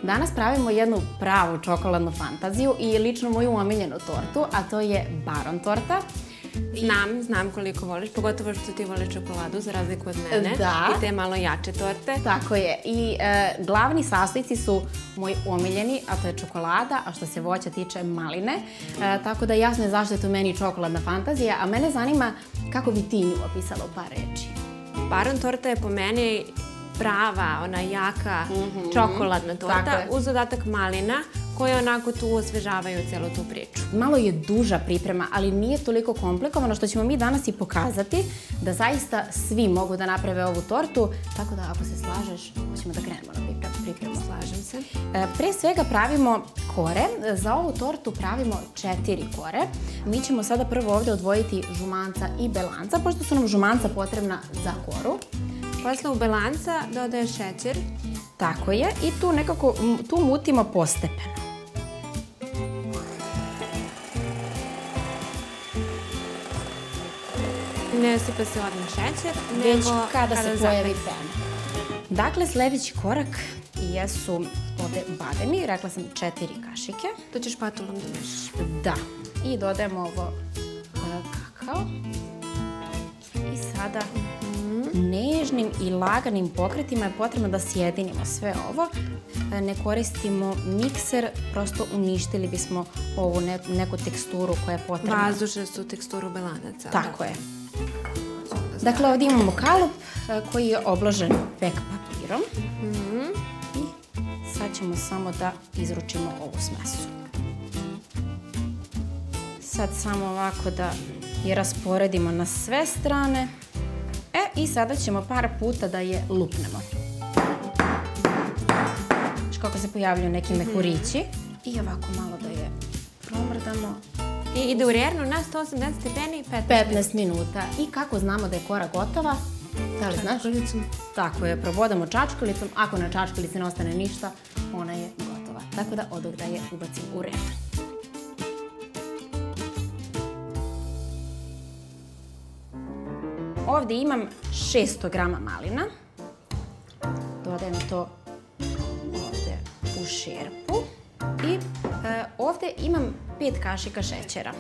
Danas pravimo jednu pravu čokoladnu fantaziju i lično moju omiljenu tortu, a to je Baron torta. Znam koliko voliš, pogotovo što ti voliš čokoladu za razliku od mene. Da. I te malo jače torte. Tako je. I glavni sastojci su moji omiljeni, a to je čokolada, a što se voća tiče maline. Tako da jasno je zašto je to meni čokoladna fantazija, a mene zanima kako bi ti nju opisala u par reči. Baron torta je po meni prava, ona jaka čokoladna torta uz dodatak malina koje onako tu osvežavaju cijelu tu priču. Malo je duža priprema, ali nije toliko komplikovano što ćemo mi danas i pokazati da zaista svi mogu da naprave ovu tortu, tako da ako se slažeš, hoćemo da krenemo na pripremu. Slažem se. Pre svega pravimo kore. Za ovu tortu pravimo 4 kore. Mi ćemo sada prvo ovde odvojiti žumanca i belanca, pošto su nam žumanca potrebna za koru. Posle u belanca dodaješ šećer. Tako je. I tu nekako mutimo postepeno. Ne sipa se odmah šećer, već kada se pojavi pena. Dakle, sledeći korak jesu ovde bademi. Rekla sam 4 kašike. To ćeš patulom da mešaš. Da. I dodajemo ovo kakao. I sada nežnim i laganim pokretima je potrebno da sjedinimo sve ovo. Ne koristimo mikser, prosto uništili bismo ovu neku teksturu koja je potrebna. Vazdušnastu teksturu belanaca. Tako je. Dakle, ovdje imamo kalup koji je obložen pek papirom. I sad ćemo samo da izručimo ovu smesu. Sad samo ovako da je rasporedimo na sve strane. I sada ćemo par puta da je lupnemo. Znaš kako se pojavljaju neki mehurići. I ovako malo da je promrdamo. I ide u rernu na 180 stepeni 15 minuta. I kako znamo da je kora gotova? Da li znaš? Čačkalicom. Tako je, probodamo čačkalicom. Ako na čačkalici ne ostane ništa, ona je gotova. Tako da odog da je ubacim u rernu. Ovdje imam 600 grama malina. Dodajem to ovdje u šerpu. I ovdje imam 5 kašika šećera.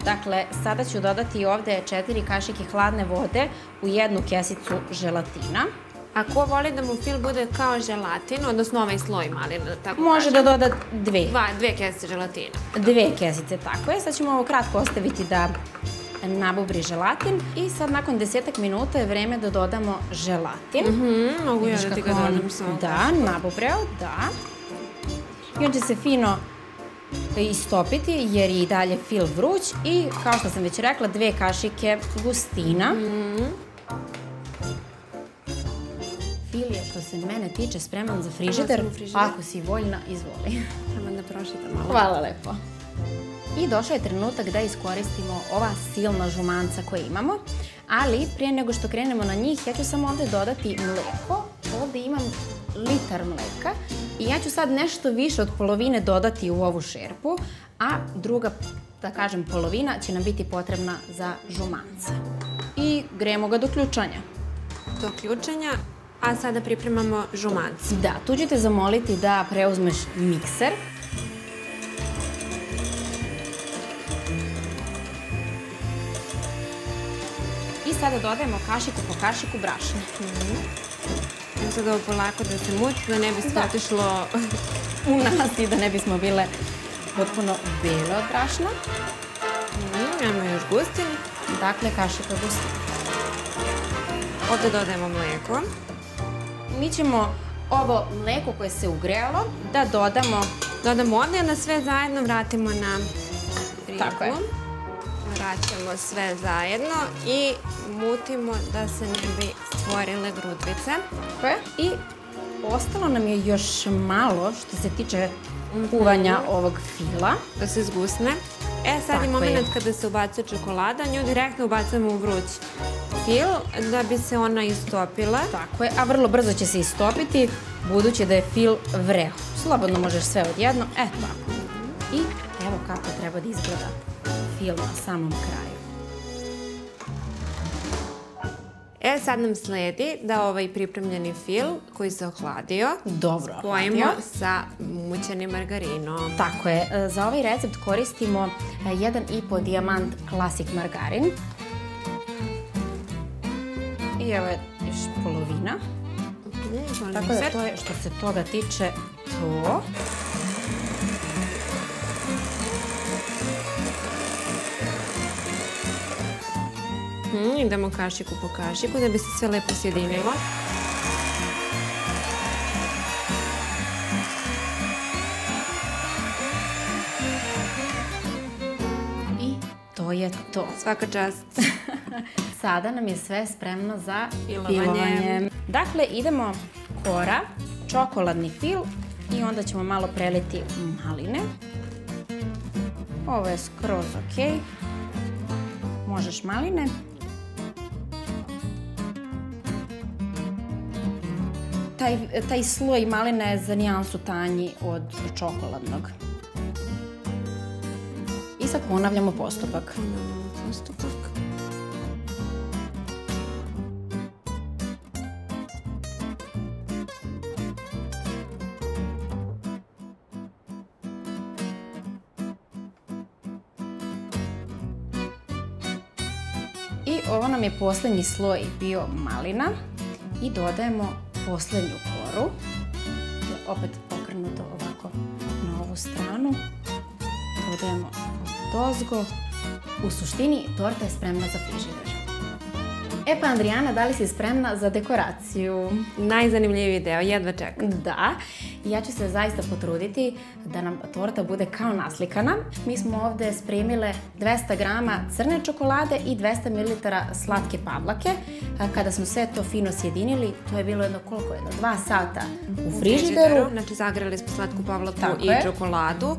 Dakle, sada ću dodati ovdje 4 kašike hladne vode u 1 kesicu želatina. A ko voli da mu fil bude kao želatin, odnosno ovaj sloj malina, da tako kažem? Može da doda 2. 2 kesice želatina. 2 kesice, tako je. Sad ćemo ovo kratko ostaviti da nabubri želatin. I sad nakon 10 minuta je vreme da dodamo želatin. Mogu ja da ti ga dodam samo. Da, nabubreo, da. I on će se fino istopiti jer je i dalje fil vruć. I kao što sam već rekla, 2 kašike gustina. Fil je, što se mene tiče, spreman za frižider. Ako si voljna, izvoli. Samo da prošitam malo. Hvala lepo. I došao je trenutak da iskoristimo ova silna žumanca koje imamo. Ali prije nego što krenemo na njih, ja ću samo ovdje dodati mleko. Ovdje imam litar mleka. I ja ću sad nešto više od polovine dodati u ovu šerpu. A druga, da kažem, polovina će nam biti potrebna za žumance. I grejemo ga do ključanja. Do ključanja. A sada pripremamo žumance. Da, tu ću te zamoliti da preuzmeš mikser. I sada dodajemo kašiku po kašiku brašna. Sada ovo polako da se muti, da ne bi se otišlo u nas i da ne bismo bile potpuno bele od brašna. Imamo još gustin. Dakle, kašika gustin. Ovdje dodajemo mlijeko. Mi ćemo ovo mlijeko koje se ugrejalo da dodamo... Dodamo ovdje, na sve zajedno vratimo na ribu. Tako je. Vraćamo sve zajedno i mutimo da se ne bi stvorile grudvice. Tako je. I ostalo nam je još malo što se tiče kuvanja ovog fila. Da se zgusne. Sad je moment kada se ubacuje čokolada, nju direktno ubacujemo u vruć fil da bi se ona istopila. Tako je, a vrlo brzo će se istopiti budući da je fil vreo. Slobodno možeš sve odjedno, tako. I evo kako treba da izgleda fil na samom kraju. Sad nam sledi da ovaj pripremljeni fil koji se ohladio spojimo sa mućenim margarinom. Tako je. Za ovaj recept koristimo 1,5 dijamant klasik margarin. I evo je još polovina. Tako da to je što se toga tiče to. Idemo kašiku po kašiku da bi se sve lepo sjedinilo. I to je to. Svaka čast. Sada nam je sve spremno za filovanje. Dakle, idemo kora, čokoladni fil i onda ćemo malo preliti maline. Ovo je skroz ok. Možeš maline. Taj sloj maline je za nijansu tanji od čokoladnog. I sad ponavljamo postupak. I ovo nam je posljednji sloj bio malina i dodajemo posljednju koru, opet okrenuto ovako na ovu stranu, dodajemo dozgo. U suštini torta je spremna za frižider. E pa Andrijana, da li si spremna za dekoraciju? Najzanimljiviji deo, jedva čekam. Da, ja ću se zaista potruditi da nam torta bude kao naslikana. Mi smo ovdje spremile 200 grama crne čokolade i 200 ml slatke pavlake. Kada smo sve to fino sjedinili, to je bilo jedno 2 sata u frižideru. Znači zagrali smo slatku pavlaku i čokoladu.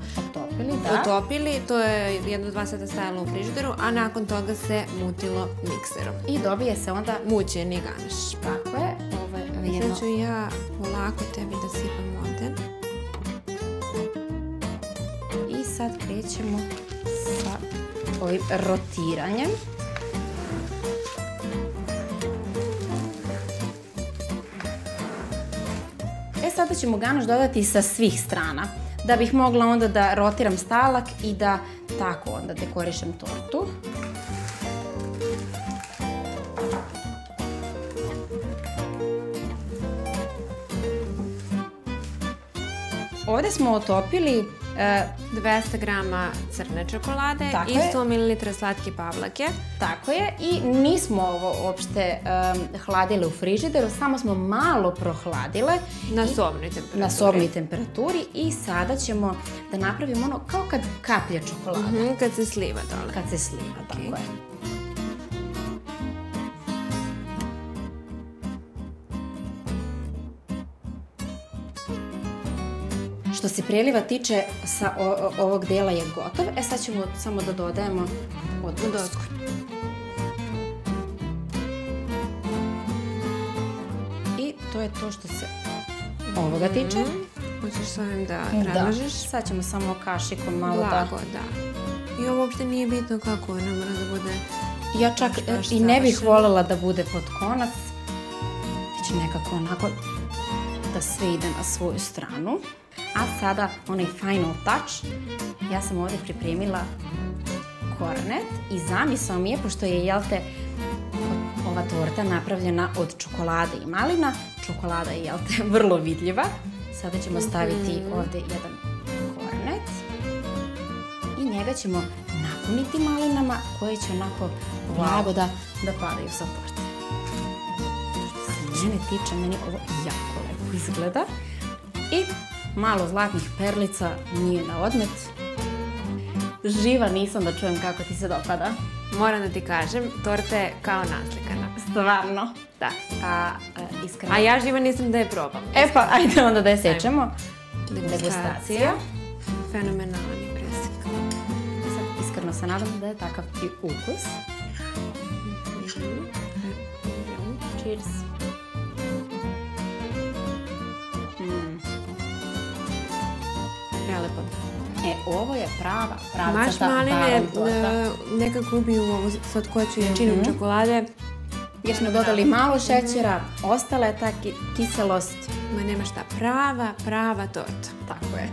Otopili, to je jedno 2 sata stajalo u frižideru, a nakon toga se mutilo mikserom. I dobije se onda mućeni ganaš. Tako je. Sad ću ja polako tebi da sipam ovdje. I sad krećemo sa ovim rotiranjem. Sada ćemo ganaš dodati sa svih strana, da bih mogla onda da rotiram stalak i da tako onda dekorišem tortu. Ovdje smo otopili 200 grama crne čokolade i 100 ml slatke pavlake. Tako je, i nismo ovo uopšte hladile u frižideru, samo smo malo prohladile. Na sobnoj temperaturi. I sada ćemo da napravimo ono kao kad kaplje čokolada. Kad se sliva dole. Kad se sliva, tako je. Što se preliva tiče, sa ovog dela je gotov. Sad ćemo samo da dodajemo dosku. I to je to što se ovoga tiče. Hoćeš s ovim da razmažeš? Sad ćemo samo kašikom malo da... I ovo uopšte nije bitno kako ne mora da bude... Ja čak i ne bih voljela da bude pod konac. Biće nekako onako da sve ide na svoju stranu. A sada onaj final touch, ja sam ovdje pripremila kornet i zamisao mi je, pošto je, jel te, ova torta napravljena od čokolade i malina, čokolada je, jel te, vrlo vidljiva. Sada ćemo staviti ovdje jedan kornet i njega ćemo napuniti malinama koje će onako blago da padaju sa torte. Što se mene tiče, meni ovo jako lepo izgleda. I malo zlatnih perlica, nije na odmet. Živa nisam da čujem kako ti se dopada. Moram da ti kažem, torta je kao naslikana. Stvarno? Da. Iskreno. A ja živa nisam da je probam. E pa, ajde onda da je sečemo. Degustacija. Fenomenalni presek. Sad iskreno se nadam da je takav i ukus. Cheers. Prelepo. Ovo je prava torta. Maš maline nekako ubiju ovu slatkoću i jačinu čokolade. Jer smo dodali malo šećera, ostala je ta kiselost. Ma nema šta, prava torta. Tako je.